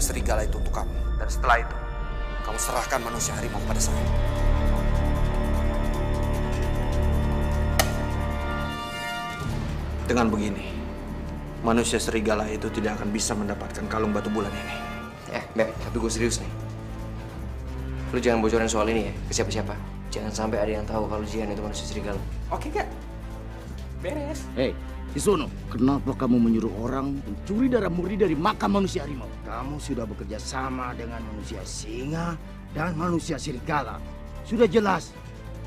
serigala itu untuk kamu. Dan setelah itu, kamu serahkan manusia harimau kepada saya. Dengan begini, manusia serigala itu tidak akan bisa mendapatkan kalung batu bulan ini. Beb, tapi gue serius nih. Lu jangan bocorin soal ini ya ke siapa-siapa. Jangan sampai ada yang tahu kalau Jihan itu manusia serigala. Oke, Kak. Beres. Hei, Isono, kenapa kamu menyuruh orang mencuri darah murni dari makam manusia harimau? Kamu sudah bekerja sama dengan manusia singa dan manusia serigala. Sudah jelas,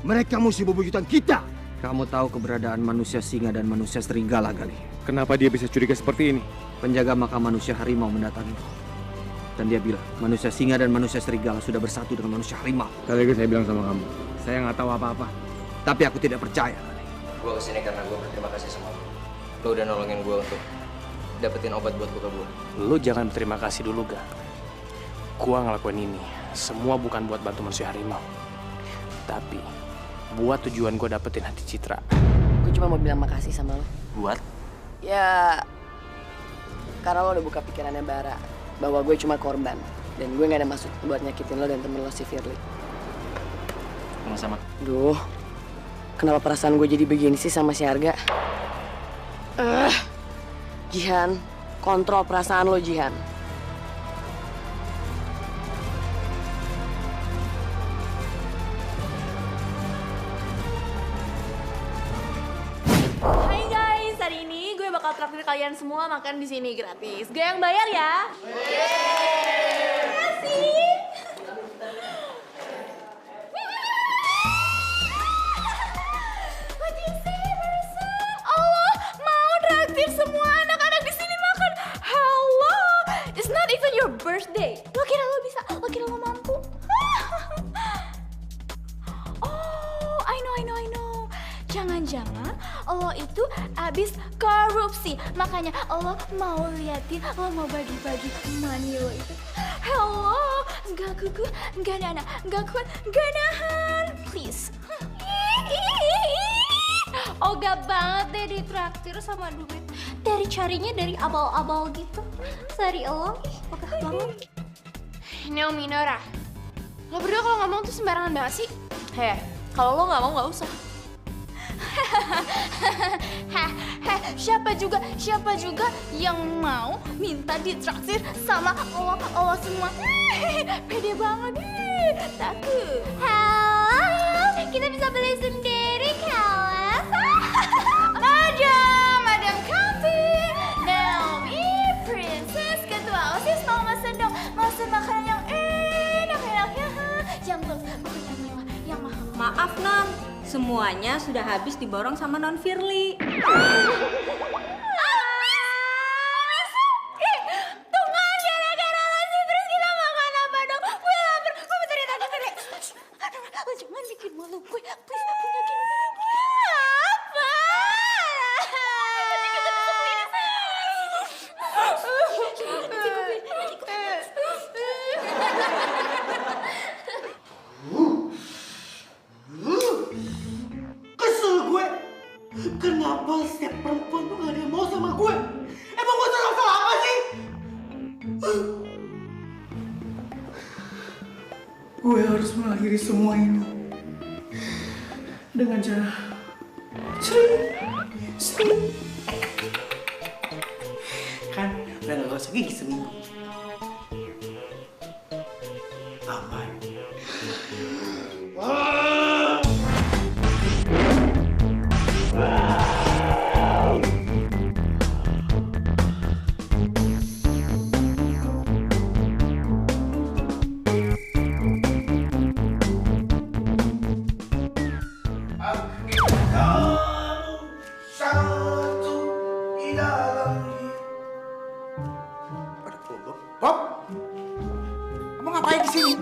mereka musuh bebuyutan kita. Kamu tahu keberadaan manusia singa dan manusia serigala, Gali? Kenapa dia bisa curiga seperti ini? Penjaga makam manusia harimau mendatangiku. Dan dia bilang, manusia singa dan manusia serigala sudah bersatu dengan manusia harimau. Kali lagi saya bilang sama kamu, saya nggak tahu apa-apa. Tapi aku tidak percaya, Gali. Gue kesini karena gue berterima kasih sama lo. Lo udah nolongin gue untuk dapetin obat buat luka gue. Lo jangan berterima kasih dulu, Ga. Gua ngelakuin ini semua bukan buat bantu manusia harimau. Tapi buat tujuan gue dapetin hati Citra. Gue cuma mau bilang makasih sama lo. Buat? Ya, karena lo udah buka pikirannya Bara bahwa gue cuma korban. Dan gue gak ada maksud buat nyakitin lo dan temen lo si Firly. Sama-sama. Duh, kenapa perasaan gue jadi begini sih sama si Arga? Jihan, kontrol perasaan lo, Jihan. Hai guys, hari ini gue bakal traktir kalian semua makan di sini gratis. Gue yang bayar ya. Kasih. What do you say, Marissa? Allah mau traktir semua anak-anak di sini makan. Hello, it's not even your birthday. Lo kira lo bisa? Lo kira lo mampu? Oh, I know. Jangan-jangan Allah itu abis korupsi. Makanya Allah mau liatin, Allah mau bagi-bagi money lo itu. Hello, nggak gugup, nggak nana, nggak kuat, nggak nahan. Please. Oga banget deh ditraktir sama duit. Dari carinya dari abal-abal gitu. Sorry Allah, oga banget. Naomi, Nora, lo berdua kalau ngomong tuh sembarangan banget sih. Kalau lo nggak mau nggak usah. Siapa juga yang mau minta ditraktir sama Allah semua. Pede banget. Takut. Halo, kita bisa beli sendiri kelas. Madam Coffee, Naomi, Princess, ketua OSIS mau mesen dong. Mesen makanan yang enak-enaknya. Yang bukan yang mewah, yang mahal. Maaf, Non. Semuanya sudah habis diborong sama Non Firly. Tunggal gara-gara lo sih, terus kita makan apa dong? Gue lapar, gue mau cari tante Firly. Aduh, lo jangan bikin malu gue. Please, punyakin gue apa? Kesel gue. Kenapa setiap perempuan tuh gak ada yang mau sama gue? Emang gue salah apa sih? Gue harus mengakhiri semua ini dengan cara sering. Kan udah gak gosok gigi seminggu. Aman. Bob, kamu ngapain di sini?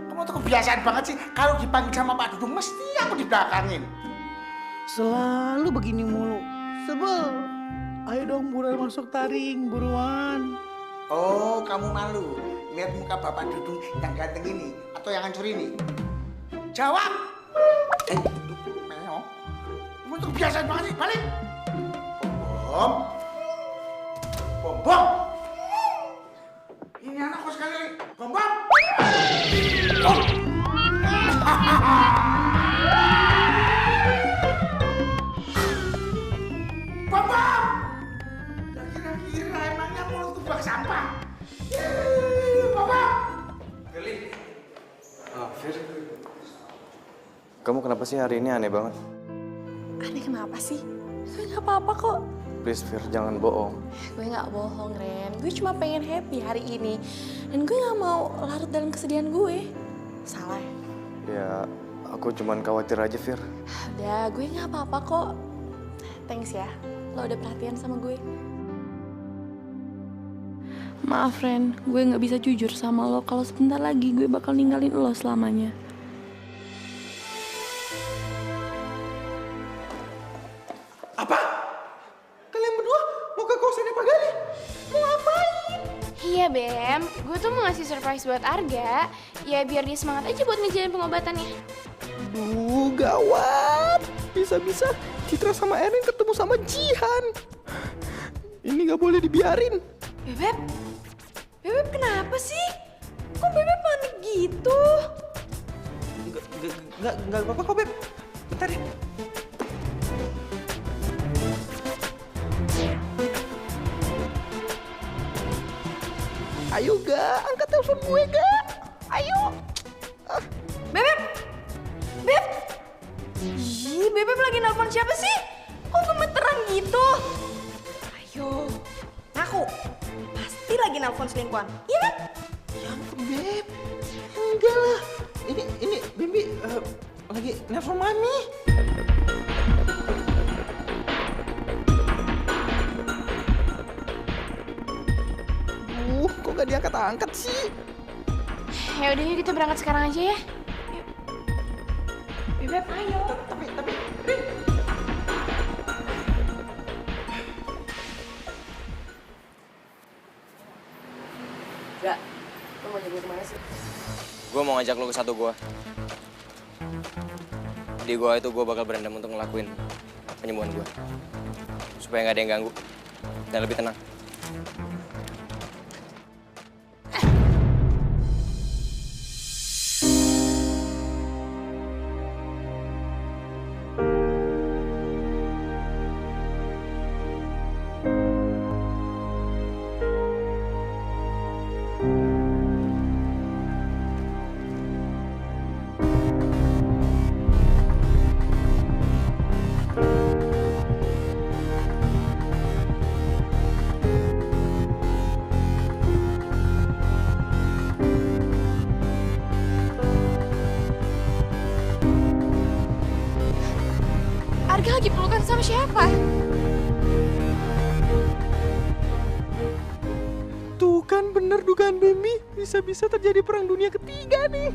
Kamu tuh kebiasaan banget sih. Kalau dipanggil sama Pak Dudung, mesti aku dibelakangin. Selalu begini mulu. Sebel. Ayo dong buruan masuk taring, buruan. Oh, kamu malu lihat muka Bapak Dudung yang ganteng ini atau yang hancur ini? Jawab. Dudung, meong. Kamu tuh kebiasaan banget sih. Balik. Bom. Bom. Bom. Bapak! Ya kira-kira emangnya mulut tuh bak sampah? Bapak! Fir, kamu kenapa sih hari ini aneh banget? Aneh kenapa sih? Gue gak apa-apa kok. Please Fir, jangan bohong. Gue gak bohong, Ren. Gue cuma pengen happy hari ini. Dan gue gak mau larut dalam kesedihan gue. Salah ya? Ya, aku cuman khawatir aja Fir. Udah, gue gak apa-apa kok. Thanks ya, lo udah perhatian sama gue. Maaf, Ren. Gue gak bisa jujur sama lo kalau sebentar lagi gue bakal ninggalin lo selamanya. Apa? Kalian berdua mau ke kosannya Pak Gali? Mau ngapain? Iya Bem, gue tuh mau ngasih surprise buat Arga. Ya biar dia semangat aja buat ngejalin pengobatannya. Duh, gawat. Bisa-bisa Citra sama Erin ketemu sama Jihan. Ini gak boleh dibiarin. Bebep? Bebep kenapa sih? Kok Bebep panik gitu? Enggak apa-apa kok, Beb. Bentar ya. Ayo ga, angkat telepon gue ga. Ayo. Bebep! Beb! Ih, Bebep lagi nelpon siapa sih? Kok gemeteran gitu? Ayo, ngaku. Pasti lagi nelpon selingkuhan, iya kan? Ya ampun, Beb. Enggak lah. Ini Bimbi lagi nelfon Mami. Kok gak diangkat-angkat sih? Ya udah yuk kita berangkat sekarang aja ya. Yuk. Bebep, ayo. Tapi Gak, lo mau jadi kemana sih? Gue mau ngajak lo ke satu gua. Di gua itu gue bakal berendam untuk ngelakuin penyembuhan gue. Supaya gak ada yang ganggu dan lebih tenang. Arga lagi pelukan sama siapa? Tuh kan bener dugaan Bimbi. Bisa-bisa terjadi perang dunia ketiga nih.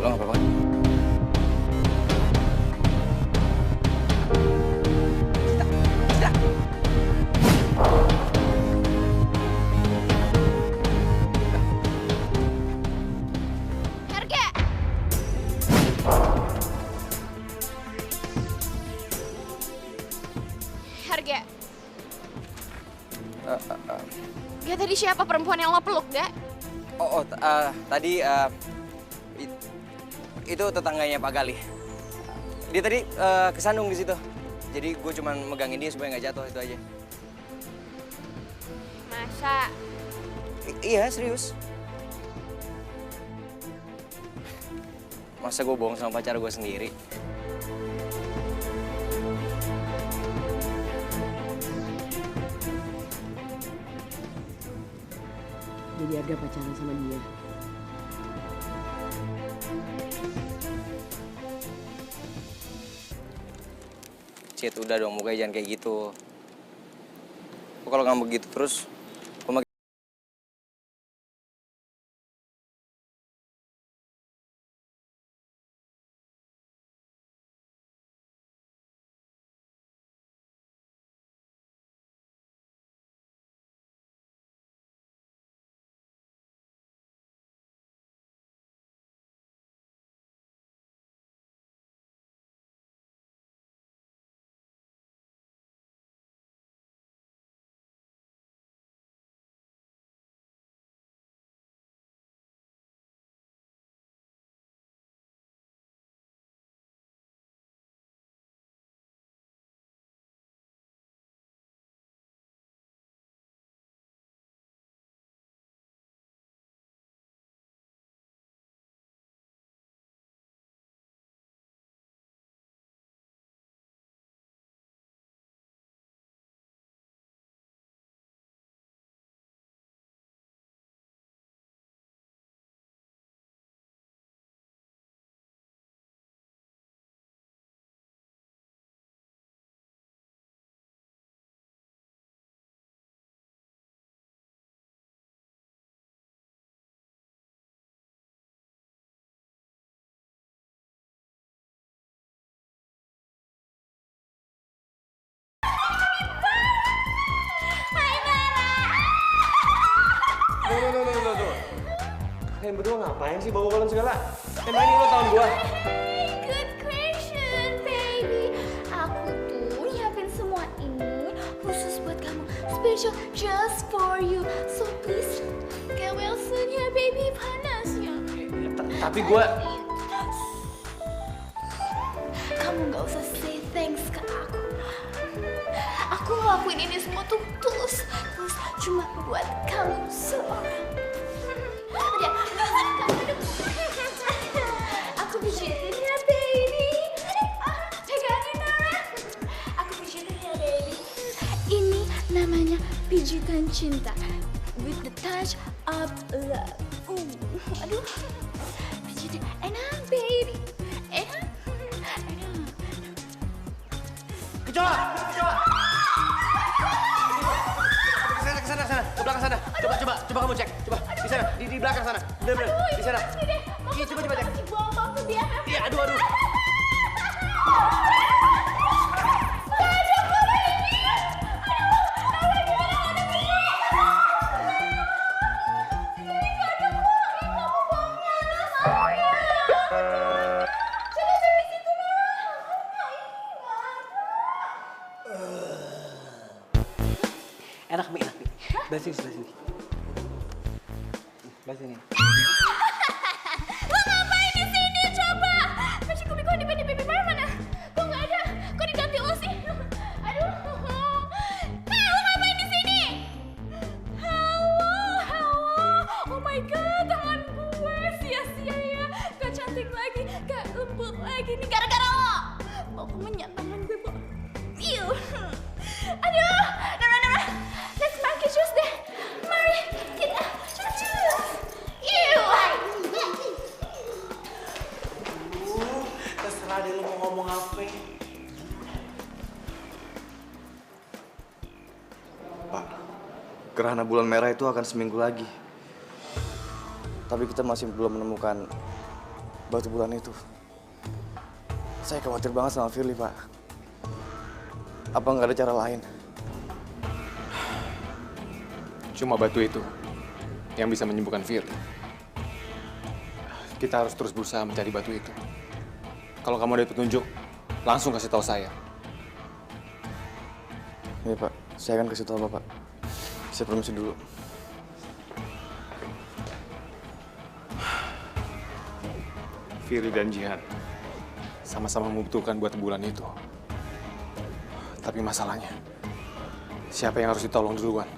Lo gak apa-apa? Arga! Arga. Gak tadi siapa perempuan yang lo peluk, gak? Tadi itu tetangganya Pak Gali. Dia tadi kesandung di situ. Jadi gue cuma megangin dia supaya nggak jatuh, itu aja. Masa? Iya, serius. Masa gue bohong sama pacar gue sendiri? Jadi Arga pacaran sama dia. Cit, udah dong, mukanya jangan kayak gitu. Kok kalau ngambek gitu terus, Kalian berdua ngapain sih bawa balon segala? Emang ini lo tahun gua? Good question, baby. Aku tuh nyiapin semua ini khusus buat kamu, special just for you. So please, get well soon ya, baby. Panas ya. Tapi gua... Kamu nggak usah say thanks ke aku. Aku ngelakuin ini semua tuh tulus cuma buat kamu seorang. Udah, nggak usah kamu. Aku pijitin ya, baby. Pegangin Nora. Aku pijitin ya, baby. Ini namanya pijitan cinta with the touch of love. Aduh, pijitin enak, baby. Enak. Kecoa! Kesana. Ke belakang sana. Coba kamu cek. Coba, di sana. Di belakang sana. Bener. Di sana. Iya, coba cek. Buang-buang tuh dia. Iya, aduh. Enak Mi. Belah sini. Lo ngapain di sini coba? Masih kok di baby mana? Kok nggak ada? Kok diganti lo sih? Aduh. Lo ngapain di sini? Halo. Oh my god, tangan gue sia-sia ya. Gak cantik lagi, gak lembut lagi. Nih gara-gara lo. Lo kemenyan tangan gue, Bo. Ew. Aduh. Nora. Let's pakai jus deh. Mari kita jus. Ew. Terserah deh lo mau ngomong apa. Pak, gerhana bulan merah itu akan seminggu lagi. Tapi kita masih belum menemukan batu bulan itu. Saya khawatir banget sama Firly, Pak. Apa nggak ada cara lain? Cuma batu itu yang bisa menyembuhkan Firly. Kita harus terus berusaha mencari batu itu. Kalau kamu ada petunjuk, langsung kasih tahu saya. Iya, Pak. Saya akan kasih tahu Bapak. Saya permisi dulu. Firly dan Jihan sama-sama membutuhkan batu bulan itu. Tapi masalahnya, siapa yang harus ditolong duluan?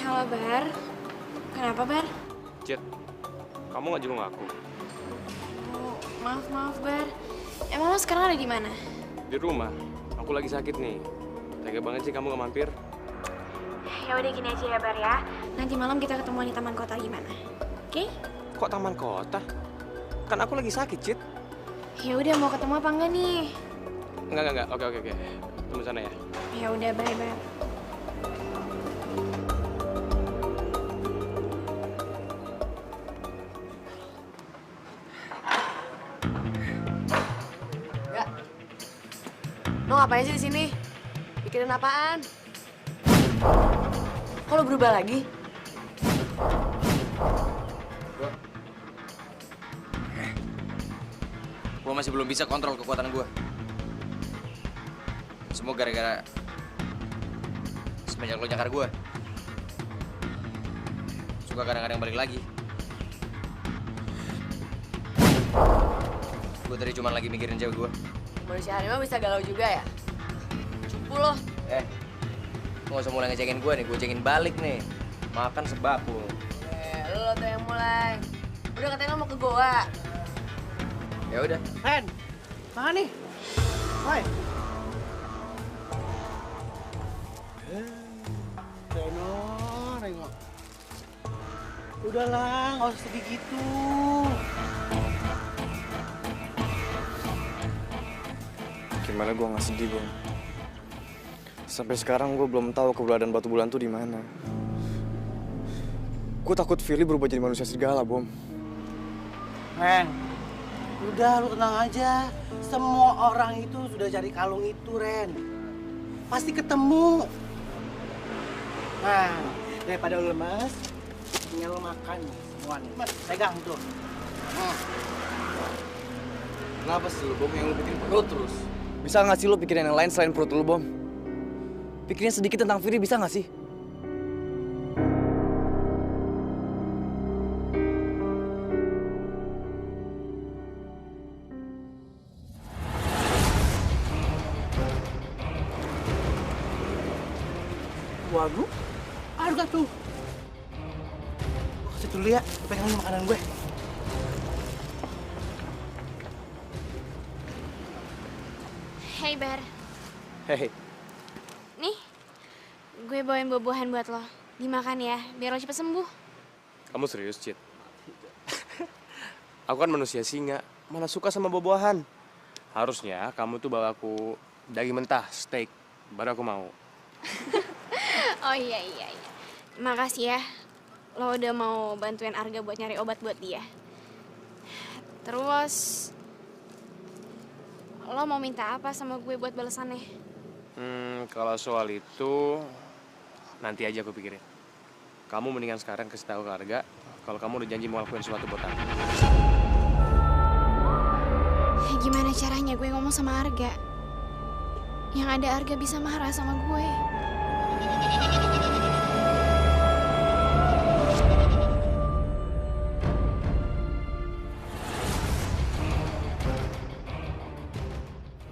Halo, Bar. Kenapa, Bar? Cid, kamu nggak jenguk aku? Oh, maaf, Bar. Emang lo sekarang ada di mana? Di rumah. Aku lagi sakit nih. Tega banget sih kamu nggak mampir. Ya udah gini aja ya, Bar ya. Nanti malam kita ketemuan di taman kota gimana? Oke? Kok taman kota? Kan aku lagi sakit, Cid. Ya udah mau ketemu apa enggak nih? Enggak. Oke. Tunggu sana ya. Ya udah, bye, Bar. Lo ngapain sih di sini? Pikirin apaan? Kok lo berubah lagi? Gue masih belum bisa kontrol kekuatan gue. Semua gara-gara semenjak lo nyakar gue. Suka kadang-kadang balik lagi. Gue tadi cuma lagi mikirin cewek gue. Manusia harimau bisa galau juga ya? Cupu lo. Lo gak usah mulai ngecengin gue nih, gue cengin balik nih. Makan sebakul. Lo tuh yang mulai. Udah katanya lo mau ke Goa. Ya udah. Ren, mana nih? Woi. Reno. Udahlah, nggak usah sedih gitu. Gimana gue nggak sedih, Bom? Sampai sekarang gue belum tahu keberadaan batu bulan tuh di mana. Gue takut Firly berubah jadi manusia serigala, Bom. Ren, udah lu tenang aja. Semua orang itu sudah cari kalung itu, Ren. Pasti ketemu. Nah, daripada lu lemas, tinggal lu makan semua nih. Mas, pegang tuh. Kenapa sih lu, Bom, yang lu bikin perut terus? Bisa nggak sih lu pikirin yang lain selain perut lu, Bom? Pikirin sedikit tentang Firly, bisa nggak sih? Waduh, harga tuh. Gue kasih dulu ya, pegang nih makanan gue. Hey Bar, Hei, nih gue bawain buah-buahan buat lo. Dimakan ya, biar lo cepet sembuh. Kamu serius, Cid? Aku kan manusia singa, mana suka sama buah-buahan. Harusnya kamu tuh bawa aku daging mentah, steak, baru aku mau. Oh iya. Makasih ya, lo udah mau bantuin Arga buat nyari obat buat dia. Terus, lo mau minta apa sama gue buat balasannya? Kalau soal itu, nanti aja aku pikirin. Kamu mendingan sekarang kasih tahu ke Arga kalau kamu udah janji mau lakuin sesuatu buat aku. Gimana caranya gue ngomong sama Arga? Yang ada Arga bisa marah sama gue.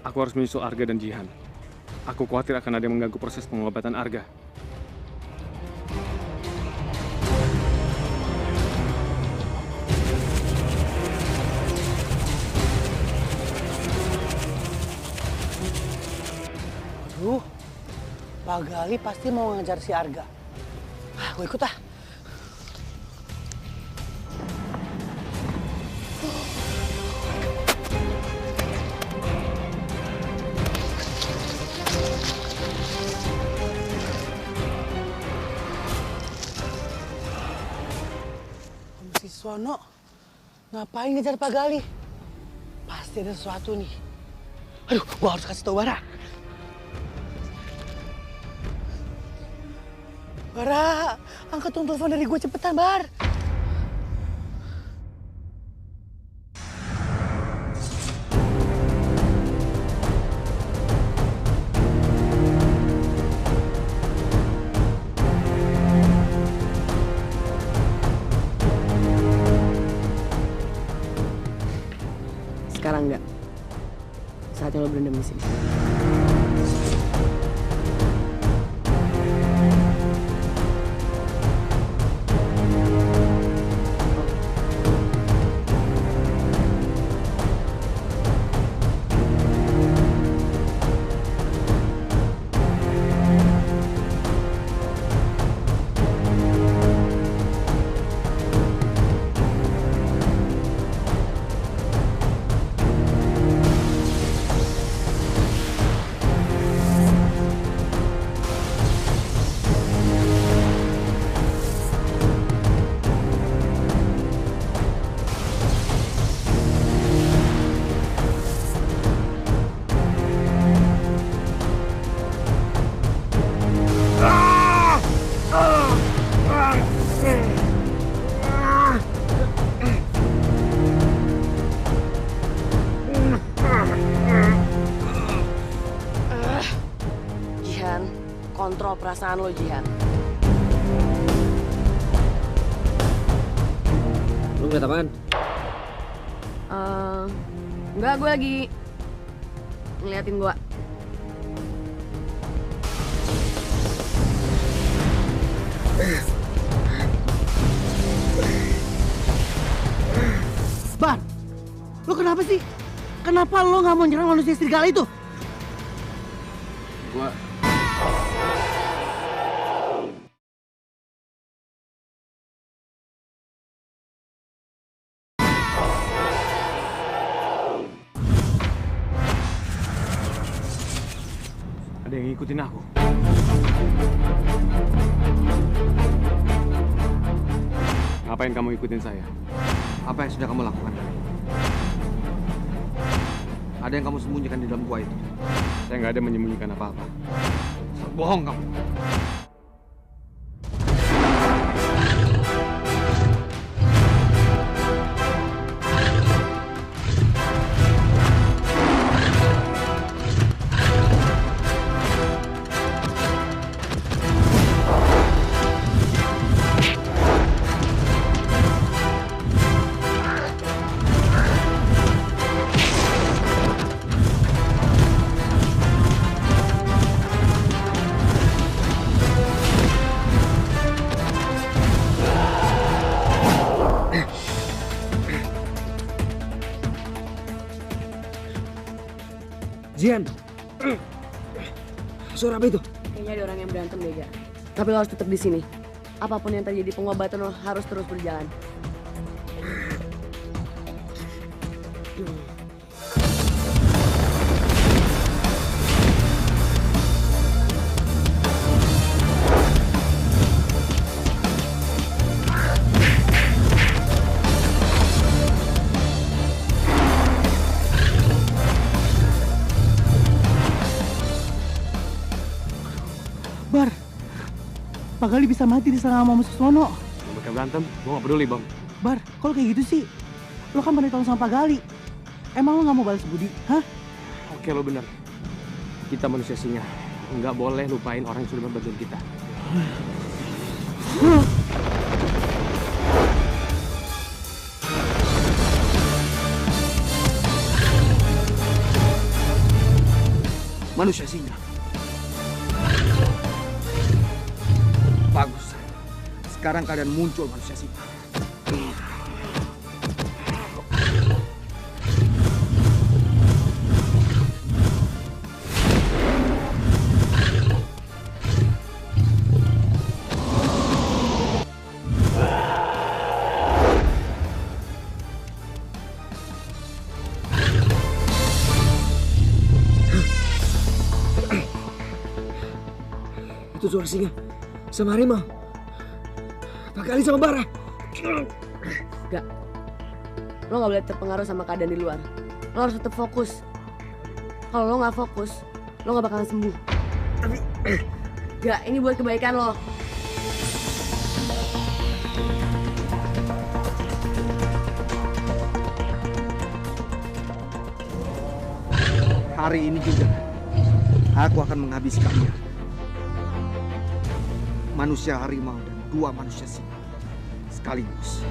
Aku harus menyusul Arga dan Jihan. Aku khawatir akan ada yang mengganggu proses pengobatan Arga. Aduh, Pak Gali pasti mau ngejar si Arga. Gue ikut ah. Si Sono, ngapain ngejar Pak Gali? Pasti ada sesuatu nih. Aduh, gua harus kasih tau Bara. Bara, angkat telepon dari gue cepetan, Bar. Sekarang enggak. Saatnya lo berendam di sini. Jihan, kontrol perasaan lo, Jihan. Lu ngeliat apaan? Enggak, gue lagi ngeliatin gua. Bar, lo kenapa sih? Kenapa lo nggak mau nyerang manusia serigala itu? Gua Ada yang ngikutin aku. Ngapain kamu ikutin saya? Apa yang sudah kamu lakukan? Ada yang kamu sembunyikan di dalam gua itu? Saya nggak ada menyembunyikan apa-apa. Bohong kamu. Jian, suara apa itu? Kayaknya ada orang yang berantem deh, Ga. Tapi lo harus tetap di sini. Apapun yang terjadi, pengobatan lo harus terus berjalan. Bar, Pak Gali bisa mati diserang sama Suswono. Mereka berantem, gua nggak peduli, Bang. Bar, kalau kayak gitu sih, lo kan pernah tolong sama Pak Gali. Emang lo nggak mau balas budi, hah? Oke, lo bener. Kita manusia singa. Nggak boleh lupain orang yang sudah membantu kita. Manusia singa. Bagus. Sekarang kalian muncul manusia singa. Itu suara singa sama harimau. Pak Gali sama Bara. Gak. Lo gak boleh terpengaruh sama keadaan di luar. Lo harus tetap fokus. Kalau lo gak fokus, lo gak bakalan sembuh. Tapi, gak, ini buat kebaikan lo. Hari ini juga, aku akan menghabisi kalian. Manusia harimau dan 2 manusia singa sekaligus.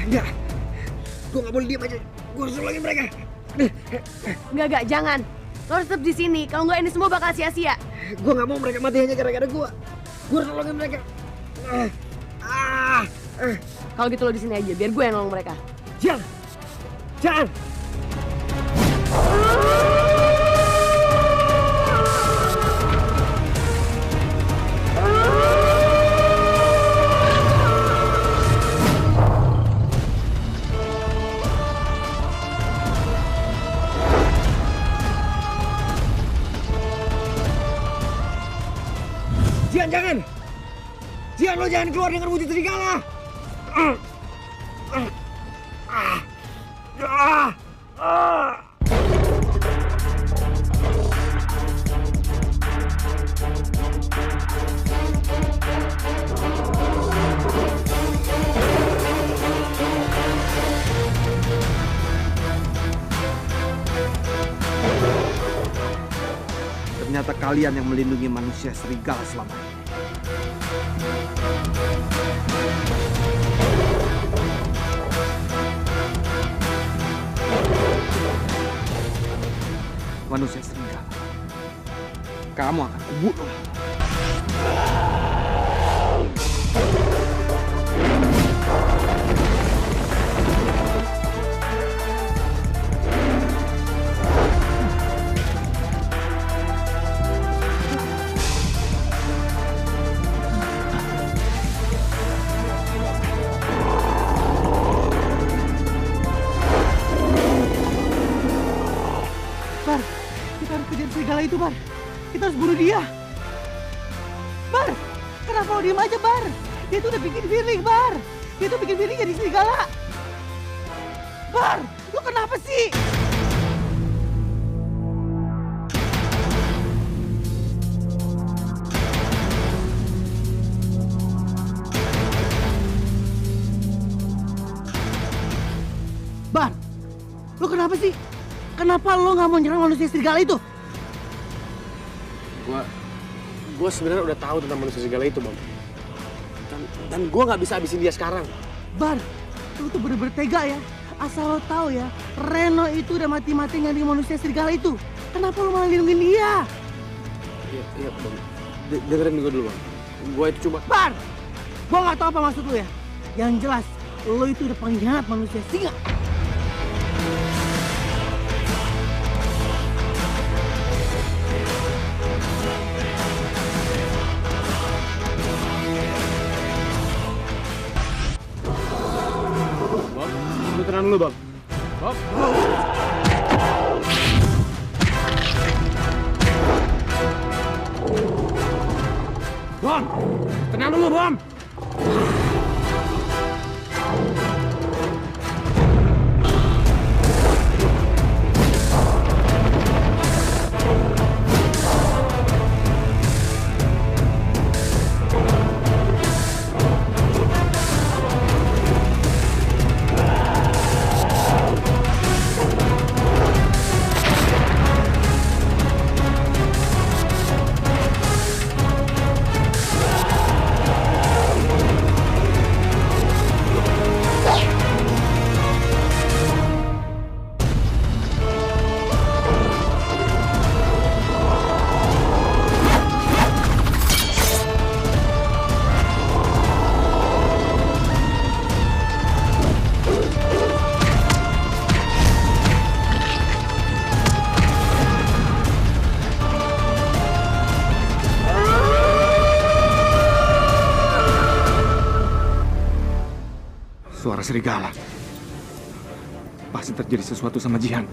Enggak, gue gak boleh diam aja. Gue harus nolongin mereka. Enggak, jangan. Lo harus tetap di sini. Kalau nggak ini semua bakal sia-sia. Gue gak mau mereka mati hanya gara-gara gue. Gue harus nolongin mereka. Kalau gitu lo di sini aja, biar gue yang nolong mereka. Jangan, jangan. Jangan! Jian, lo jangan keluar dengan wujud serigala! Ternyata kalian yang melindungi manusia serigala selama ini. Manusia serigala, kamu akan kubunuh. itu, Bar. Kita harus bunuh dia. Bar, kenapa lo diem aja, Bar? Dia tuh udah bikin feeling, Bar. Dia tuh bikin feeling jadi serigala. Bar, lo kenapa sih? Bar, lo kenapa sih? Kenapa lo nggak mau nyerang manusia serigala itu? Gua sebenarnya udah tahu tentang manusia serigala itu, Bang. Dan gua nggak bisa habisin dia sekarang. Bar, lo tuh bener-bener tega ya. Asal lo tahu ya, Reno itu udah mati-mati nyari manusia serigala itu. Kenapa lo malah lindungin dia? Iya, Bang. Dengerin gua dulu, Bang. Gua itu cuma... Bar, gua nggak tahu apa maksud lo ya. Yang jelas, lo itu udah pengkhianat manusia singa. Tenang dulu, Bang. Bob. Bom! Tenang dulu, Bom! Suara serigala. Pasti terjadi sesuatu sama Jihan.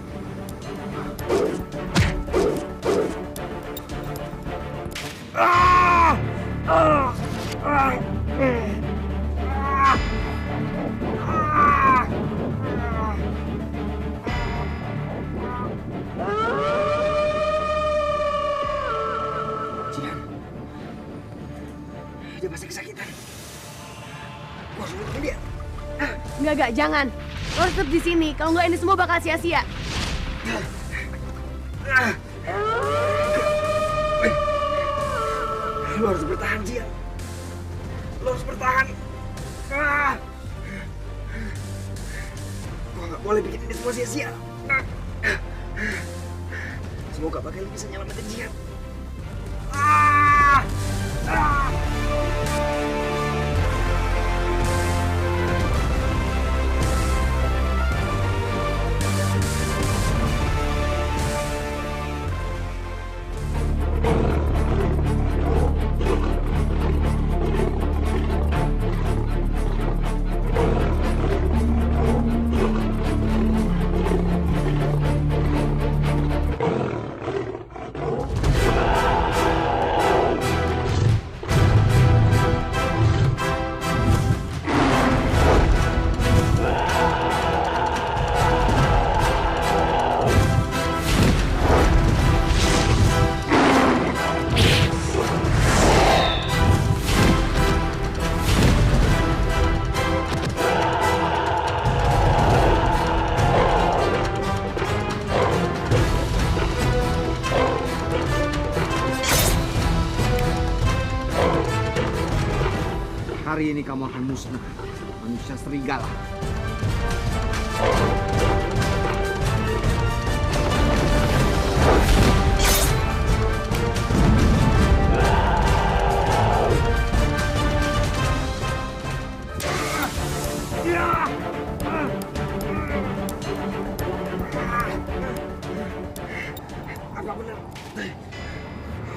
Jihan. Dia pasti kesakitan. Gua harus nungguin dia. Enggak, jangan. Lo harus tetap di sini. Kalau nggak ini semua bakal sia-sia. Lo harus bertahan, Jihan. Lo harus bertahan. Gua nggak boleh bikin ini semua sia-sia. Semoga Pak Kelly bisa nyelamatin Jihan. Hari ini kamu akan musnah, manusia serigala. Apa benar?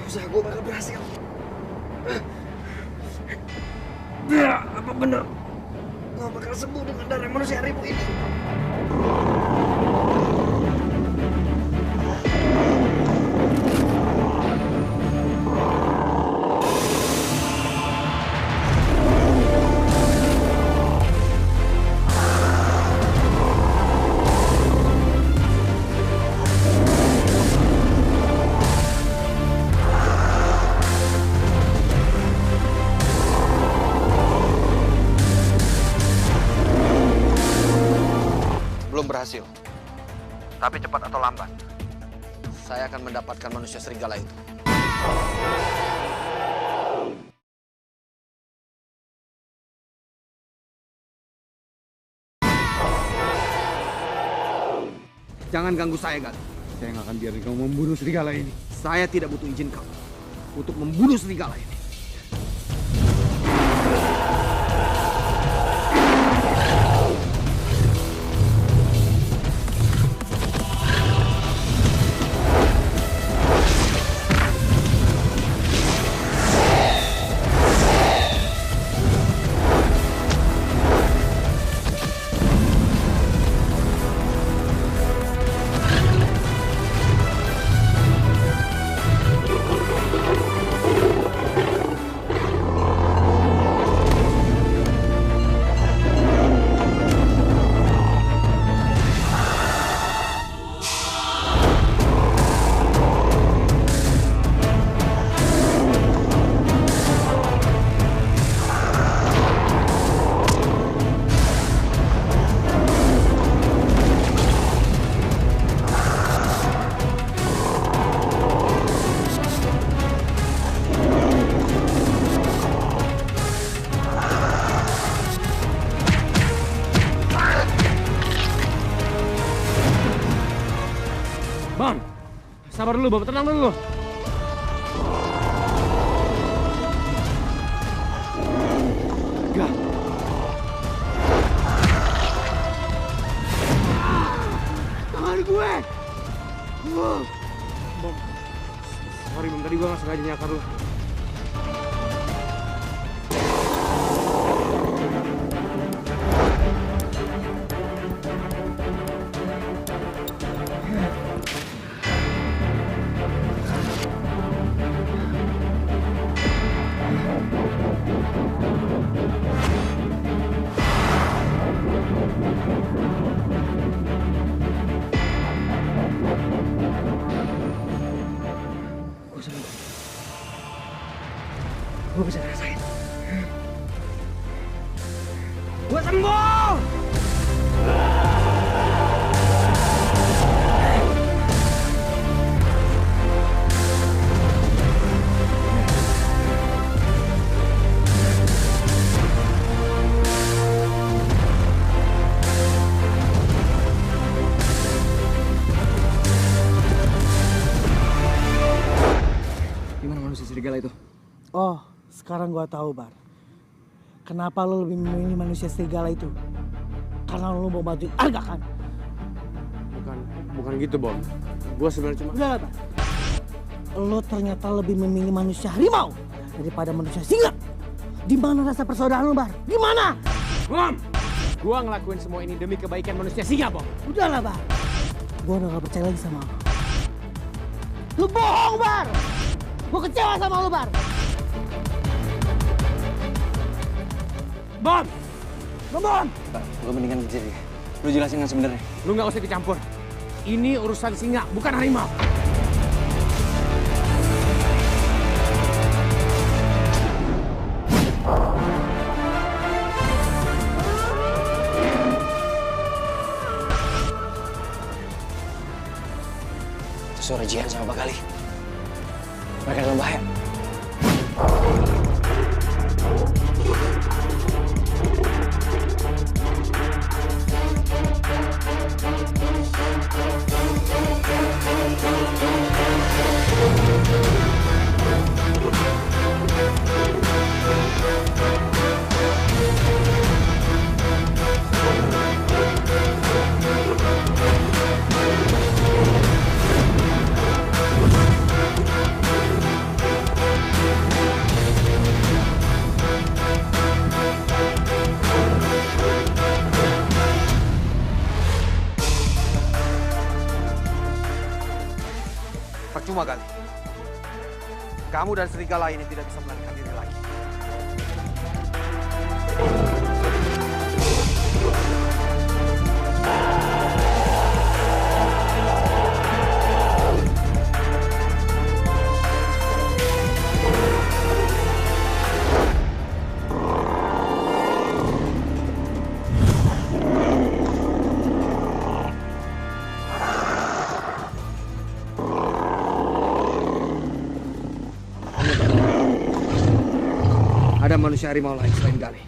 Usaha gue bakal berhasil. Apa benar? Gua bakal sembuh dengan darah manusia harimau ini. belum berhasil. Tapi cepat atau lambat, saya akan mendapatkan manusia serigala itu. Jangan ganggu saya, Gal. Saya nggak akan biarin kamu membunuh serigala ini. Saya tidak butuh izin kamu untuk membunuh serigala ini. Bang, sabar dulu, Bang. Tenang dulu. Gak. Tangan gue. Bang, sorry Bang, tadi gue gak sengaja nyakar lu. Gue bisa rasain. Gue sembuh! Gimana manusia serigala itu? Oh, sekarang gua tahu, Bar. Kenapa lo lebih memilih manusia serigala itu? Karena lo mau bantuin Arga kan? Bukan gitu, Bom. Gua sebenarnya cuma... Udah lah, Bar. Lo ternyata lebih memilih manusia harimau daripada manusia singa. Di mana rasa persaudaraan lo, Bar? Di mana? Bom! Gua ngelakuin semua ini demi kebaikan manusia singa, Bom. Udah lah, Bar. Gua udah gak percaya lagi sama lo. Lo bohong, Bar! Gua kecewa sama lo, Bar! Bom! Bom! Lu mendingan kejar dia. Lu jelasin yang sebenarnya. Lu nggak usah dicampur. Ini urusan singa, bukan harimau. Itu suara Jihan sama Pak Gali. Mereka dalam bahaya. Percuma, Gali. Kamu dan serigala ini tidak bisa melarikan diri lagi. manusia harimau lain selain Galih.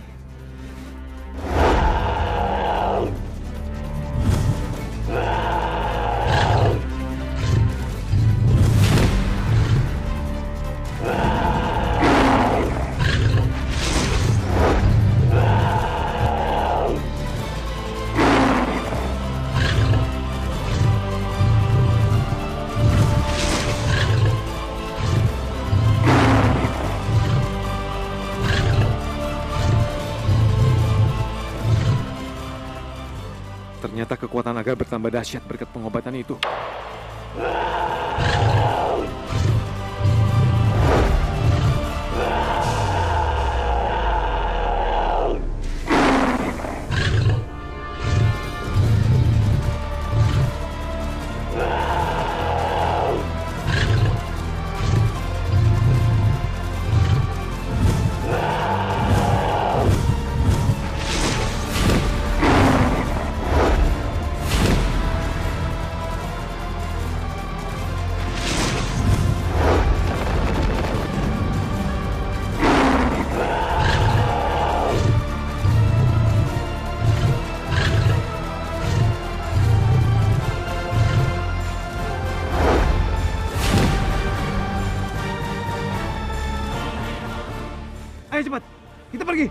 Ternyata kekuatan naga bertambah dahsyat berkat pengobatan itu. Ayo cepat, kita pergi.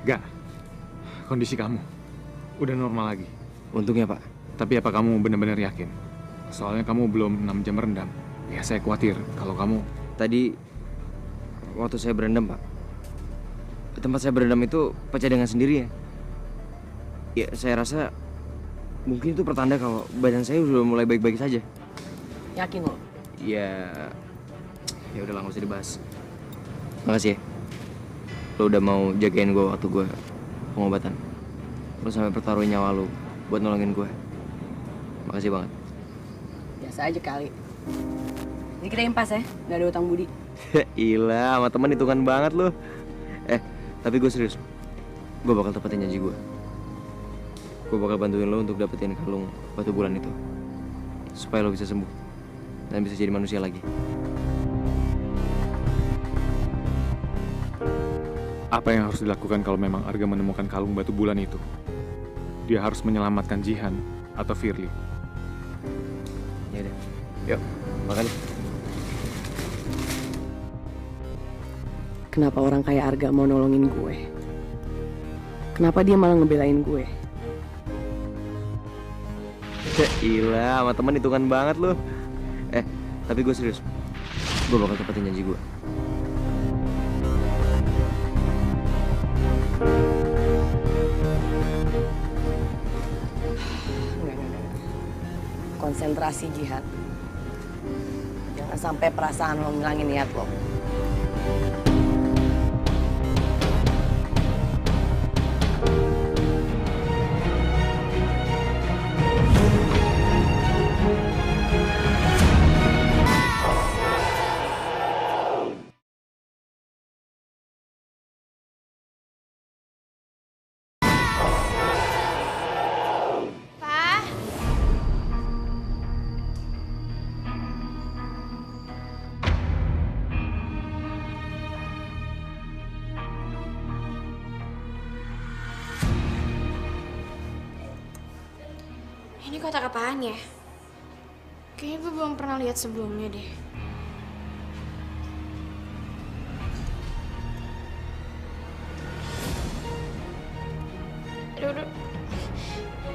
Gak, kondisi kamu udah normal lagi. Untungnya, Pak. Tapi apa kamu benar-benar yakin? Soalnya kamu belum 6 jam berendam. Ya saya khawatir kalau kamu... Tadi waktu saya berendam, Pak, tempat saya berendam itu pecah dengan sendirinya. Ya saya rasa mungkin itu pertanda kalau badan saya udah mulai baik-baik saja. Yakin lo? Ya udahlah, nggak usah dibahas. Makasih ya. Lo udah mau jagain gue waktu gue pengobatan. Lo sampai pertaruhin nyawa lo buat nolongin gue. Makasih banget. Biasa aja kali. Jadi kita impas ya, nggak ada utang budi. Gila, sama teman hitungan banget lo. Tapi gue serius. Gue bakal tepatin janji gue. Gue bakal bantuin lo untuk dapetin kalung batu bulan itu. Supaya lo bisa sembuh. Dan bisa jadi manusia lagi. Apa yang harus dilakukan kalau memang Arga menemukan kalung batu bulan itu? Dia harus menyelamatkan Jihan atau Firly. Ya udah, yuk makan. Kenapa orang kayak Arga mau nolongin gue? Kenapa dia malah ngebelain gue? Gila, sama teman hitungan banget lo. Tapi gue serius. Gue bakal tepatin janji gue. Konsentrasi, Jihan. Jangan sampai perasaan lo ngilangin niat lo. Ini kotak apaan ya? Kayaknya gue belum pernah lihat sebelumnya deh. Aduh.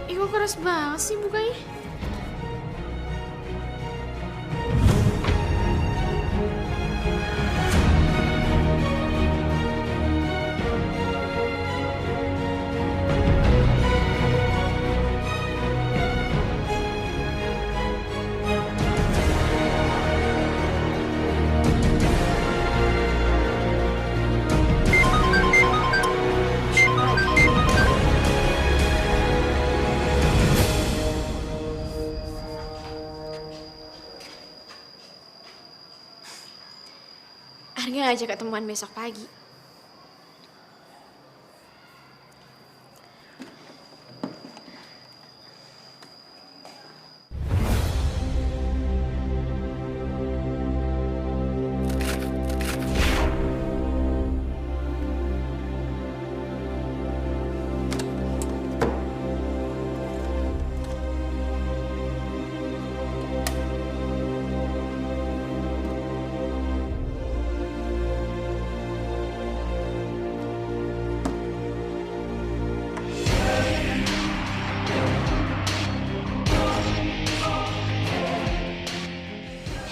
Ih, kok keras banget sih bukanya? Arga ngajak ketemuan besok pagi.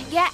Gak.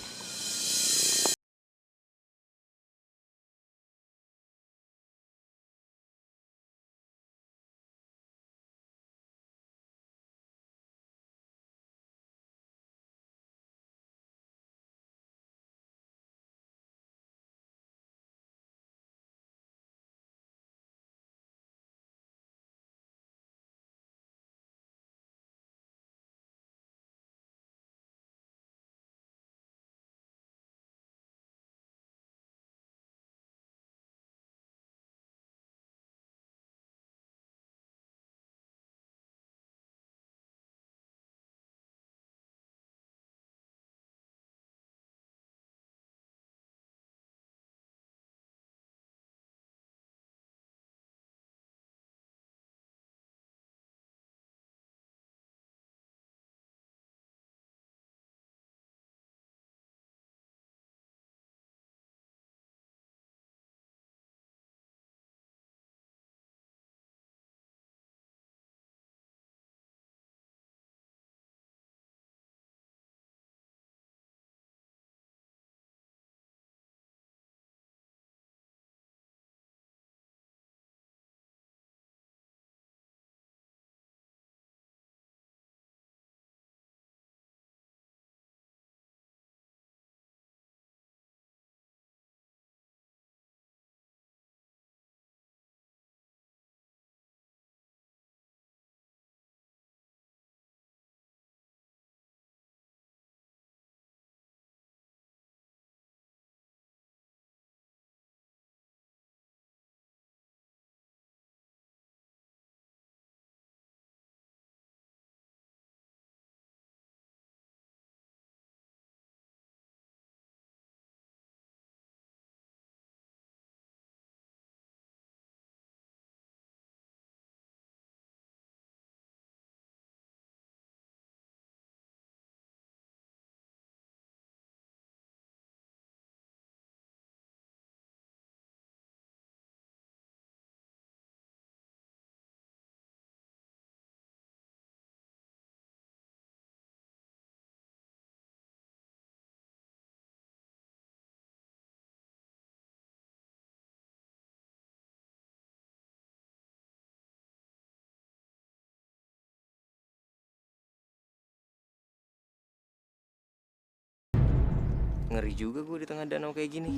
Ngeri juga gue di tengah danau kayak gini.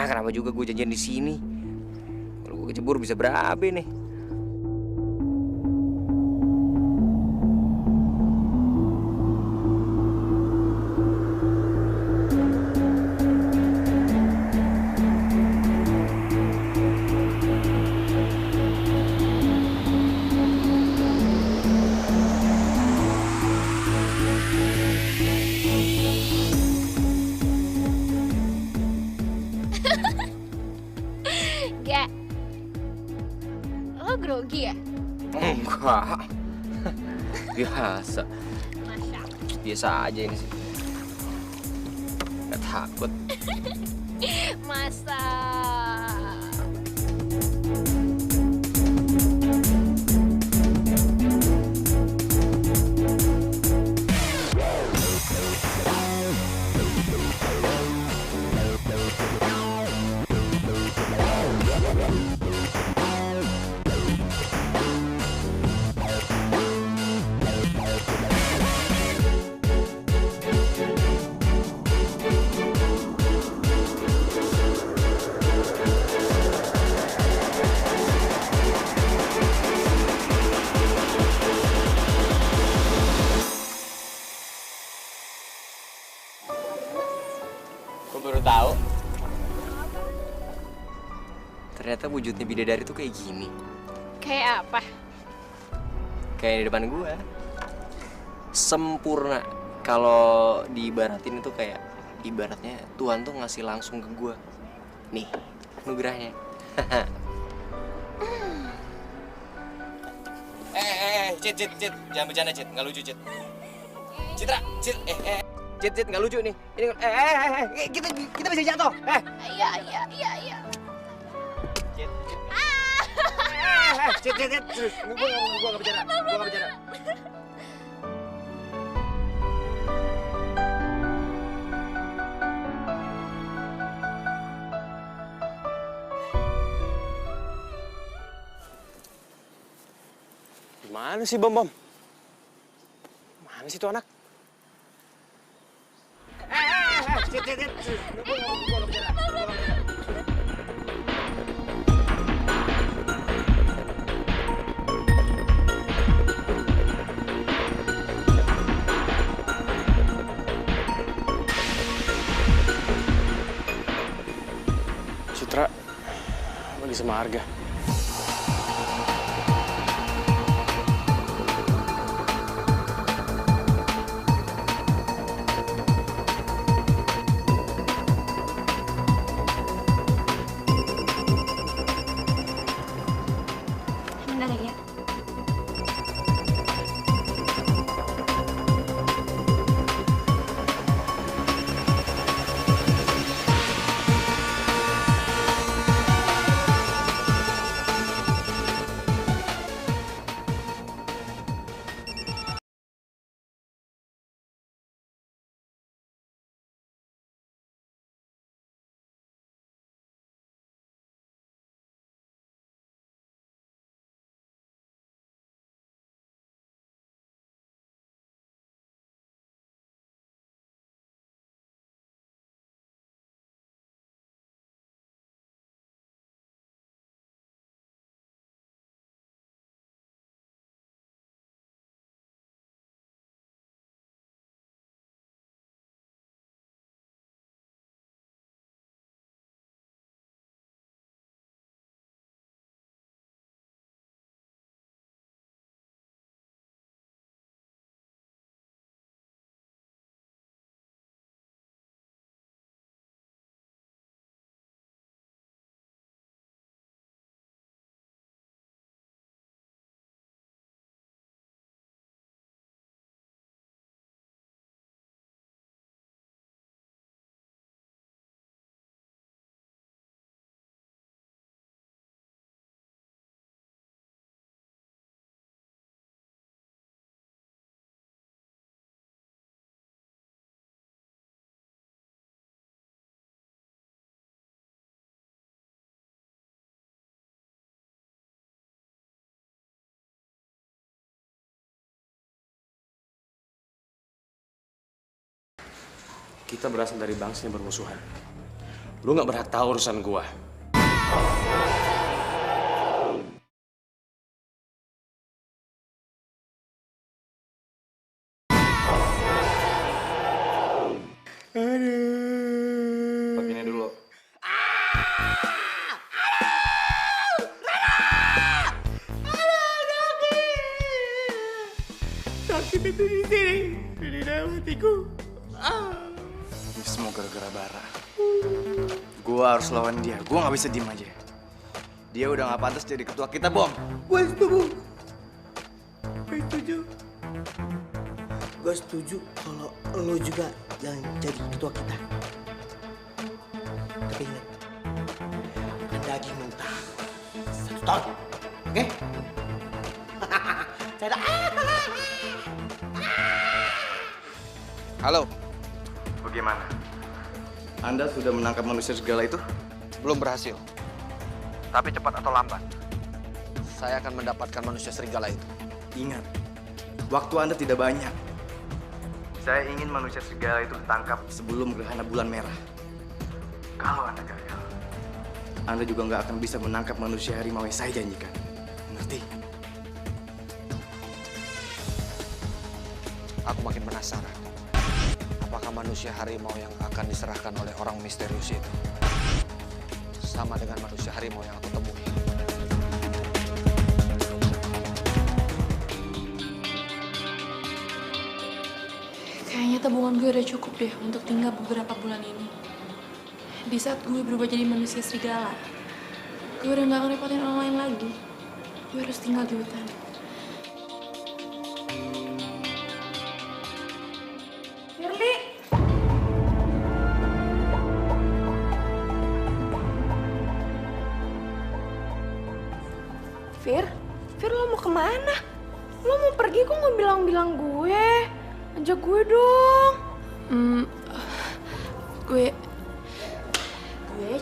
Kenapa juga gue janjian di sini? Kalau gue kecebur bisa berabe nih. Gak. Lo grogi ya? Enggak. Biasa. Biasa aja ini sih. Gak takut. Masa. Gue baru tahu. Ternyata wujudnya bidadari tuh kayak gini. Kayak apa? Kayak di depan gue. Sempurna. Kalau diibaratin itu kayak ibaratnya Tuhan tuh ngasih langsung ke gue. Nih, nugerahnya. Cit, jangan bercanda, Cit. Nggak lucu, Cit. Citra, Cit, Cit, nggak lucu nih. Ini, kita bisa jatuh. Iya. Cit, terus. Gue nggak bercanda. Mana sih Bom? Mana sih tuh anak? Citra lagi sama Arga. Bentar ya. Kita berasal dari bangsa yang bermusuhan. Lu nggak berhak tahu urusan gua. Begini dulu. Sakit itu di sini, di dalam hatiku. Ini semua gara-gara Bara. Gua harus lawan dia. Gua nggak bisa diem aja. Dia udah nggak pantas jadi ketua kita, Bom. Gue setuju. Gue setuju kalau lo juga yang jadi ketua kita. Tapi ingat, daging mentah 1 tahun, oke? Halo. Bagaimana? Anda sudah menangkap manusia serigala itu? Belum berhasil. Tapi cepat atau lambat, saya akan mendapatkan manusia serigala itu. Ingat, waktu Anda tidak banyak. Saya ingin manusia serigala itu ditangkap sebelum gerhana bulan merah. Kalau Anda gagal, Anda juga nggak akan bisa menangkap manusia harimau yang saya janjikan. Mengerti? Aku makin penasaran. Apakah manusia harimau yang akan diserahkan oleh orang misterius itu. Sama dengan manusia harimau yang aku temui. Kayaknya tabungan gue udah cukup deh untuk tinggal beberapa bulan ini. Di saat gue berubah jadi manusia serigala, gue udah gak ngerepotin orang lain lagi. Gue harus tinggal di hutan. Firly! Fir, lo mau kemana? Lo mau pergi kok nggak bilang-bilang gue? Ajak gue dong. Gue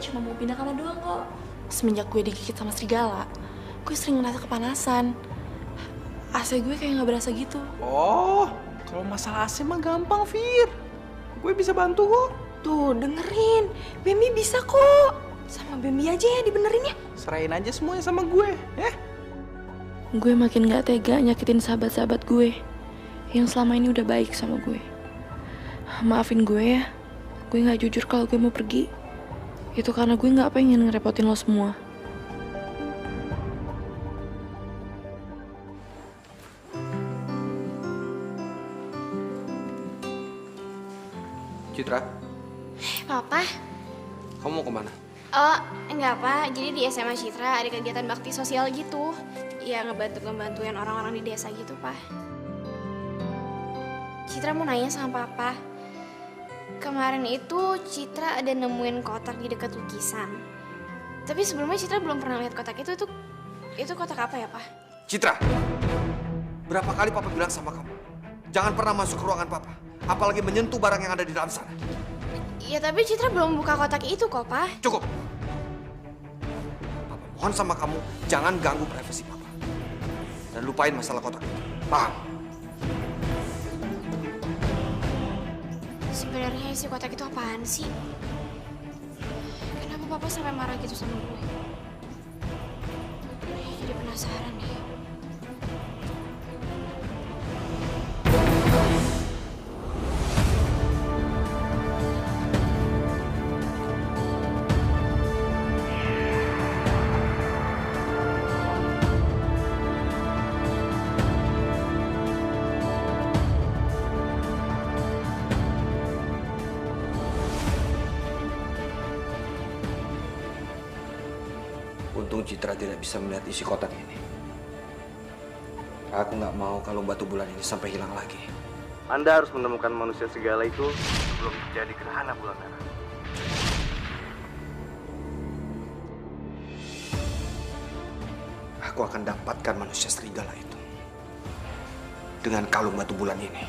cuma mau pindah kamar doang kok. Semenjak gue digigit sama serigala, gue sering ngerasa kepanasan. AC gue kayak nggak berasa gitu. Oh, kalau masalah AC mah gampang, Fir. Gue bisa bantu kok. Tuh, dengerin. Bambi bisa kok. Sama Bambi aja ya dibenerin ya. Serahin aja semuanya sama gue, ya. Gue makin gak tega nyakitin sahabat-sahabat gue yang selama ini udah baik sama gue. Maafin gue ya. Gue gak jujur kalau gue mau pergi. Itu karena gue gak pengen ngerepotin lo semua. Citra, Papa? kamu mau kemana? Oh, enggak Pak. Jadi di SMA Citra ada kegiatan bakti sosial gitu. Ya ngebantuin orang-orang di desa gitu, Pak. Citra mau nanya sama Papa. Kemarin itu Citra ada nemuin kotak di dekat lukisan. Tapi sebelumnya Citra belum pernah lihat kotak itu. Itu kotak apa ya, Pak? Citra, berapa kali Papa bilang sama kamu? Jangan pernah masuk ke ruangan Papa. Apalagi menyentuh barang yang ada di dalam sana. Ya tapi Citra belum buka kotak itu kok, Pak. Cukup. Papa mohon sama kamu, jangan ganggu privasi Papa. Dan lupain masalah kotak itu. Paham? Sebenarnya isi kotak itu apaan sih? Kenapa Papa sampai marah gitu sama gue? Jadi penasaran deh. Untung Citra tidak bisa melihat isi kotak ini. Aku nggak mau kalau batu bulan ini sampai hilang lagi. Anda harus menemukan manusia serigala itu sebelum terjadi gerhana bulan merah. Aku akan dapatkan manusia serigala itu dengan kalung batu bulan ini.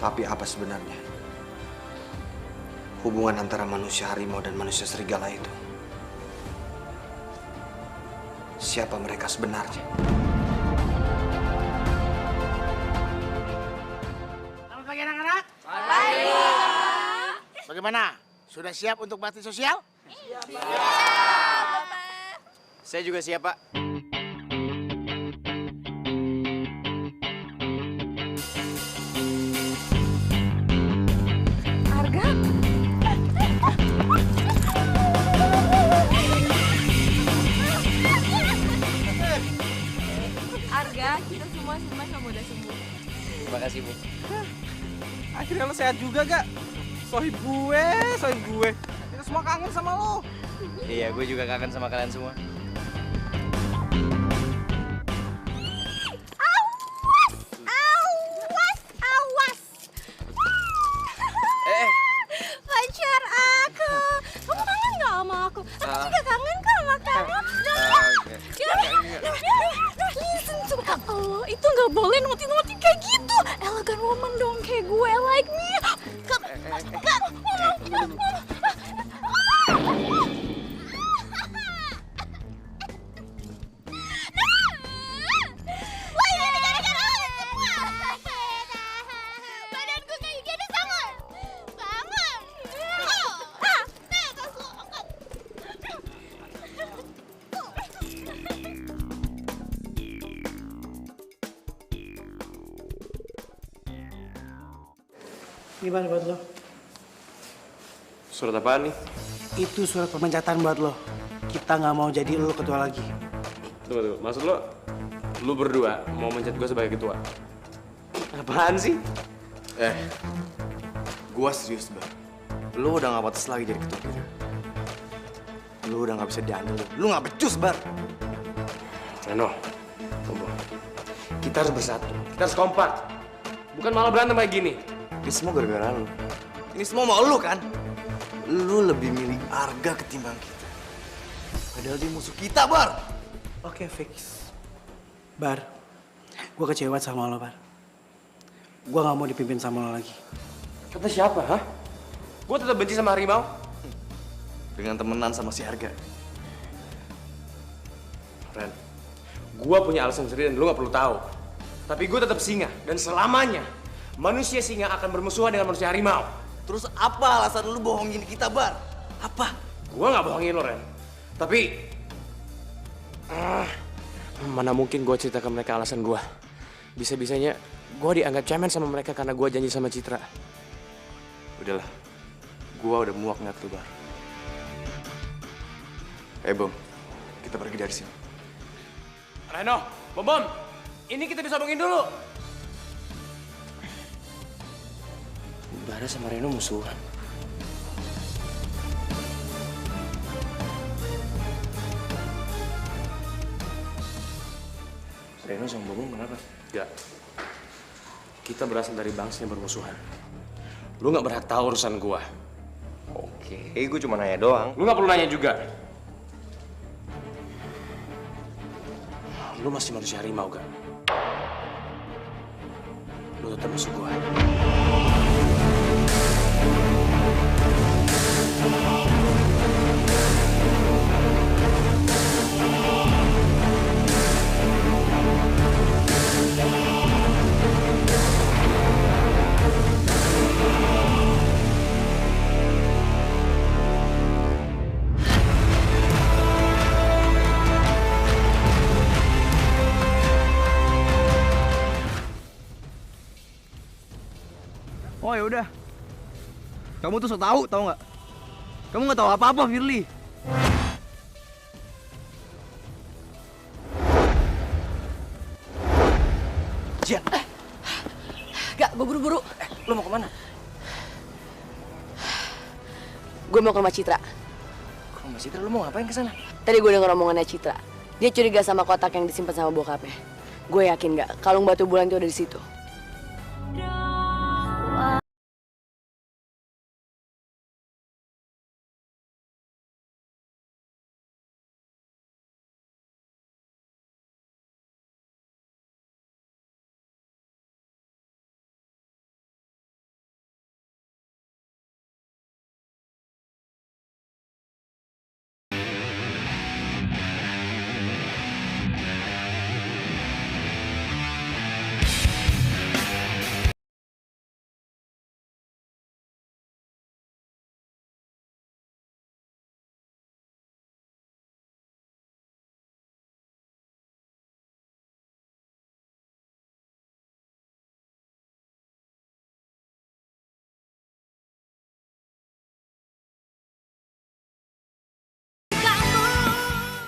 Tapi apa sebenarnya hubungan antara manusia harimau dan manusia serigala itu? Siapa mereka sebenarnya? Selamat pagi anak-anak. Pagi. Bagaimana? Sudah siap untuk bakti sosial? Saya juga siap, Pak. Arga? Arga, kita semua senang kamu udah sembuh. Terima kasih, Bu. Akhirnya lo sehat juga, Gak? Sohib gue. Kita semua kangen sama lo. Iya, gue juga kangen sama kalian semua. Awas! Pacar aku. Kamu kangen gak sama aku? Aku juga kangen kok sama kamu. Listen to oh, itu gak boleh naughty kayak gitu. Elegan woman dong kayak gue, like me. Ini Bar buat lo. Surat apaan nih? Itu surat pemecatan buat lo. Kita nggak mau jadi lo ketua lagi. Tunggu. Maksud lo, lu berdua mau mencet gue sebagai ketua? Apaan sih? Gua serius, Bar. Lu udah gak pantas lagi jadi ketua kita. Lu udah gak bisa diandalin. Lu gak becus, Bar. Reno, tunggu. Kita harus bersatu. Kita harus kompak. Bukan malah berantem kayak gini. Ini semua gara-gara lu. Ini semua mau lu kan? Lu lebih milih Arga ketimbang kita. Padahal dia musuh kita, Bar. Oke, fix. Bar, gue kecewa sama lo, Bar. Gue gak mau dipimpin sama lo lagi. Kata siapa, hah? Gue tetap benci sama harimau. Dengan temenan sama si Arga. Ren, gue punya alasan sendiri dan lu gak perlu tahu. Tapi gue tetap singa dan selamanya manusia singa akan bermusuhan dengan manusia harimau. Terus apa alasan lu bohongin kita, Bar? Apa? Gue gak bohongin lo, Ren. Tapi mana mungkin gue cerita ke mereka alasan gue. Bisa-bisanya gue dianggap cemen sama mereka karena gue janji sama Citra. Udahlah, gue udah muak ngeliat lu, Bar. Bom, kita pergi dari sini. Reno, Bom, ini kita bisa omongin dulu. Bara sama Reno musuhan. Reno sama Bom kenapa? Gak. Kita berasal dari bangsa yang bermusuhan. Lu gak berhak tahu urusan gua. Oke, gue cuma nanya doang. Lu gak perlu nanya juga. Lu masih manusia harimau gak? Lu tetap musuh gua. Oh ya udah. Kamu tuh so tahu nggak? Kamu nggak tahu apa-apa, Firly. Jian. Gak, gue buru-buru. Lo mau kemana? Gue mau ke rumah Citra. Ke rumah Citra? Lo mau ngapain ke sana? Tadi gue denger omongannya Citra. Dia curiga sama kotak yang disimpan sama bokapnya. Gue yakin gak, kalung batu bulan itu ada di situ.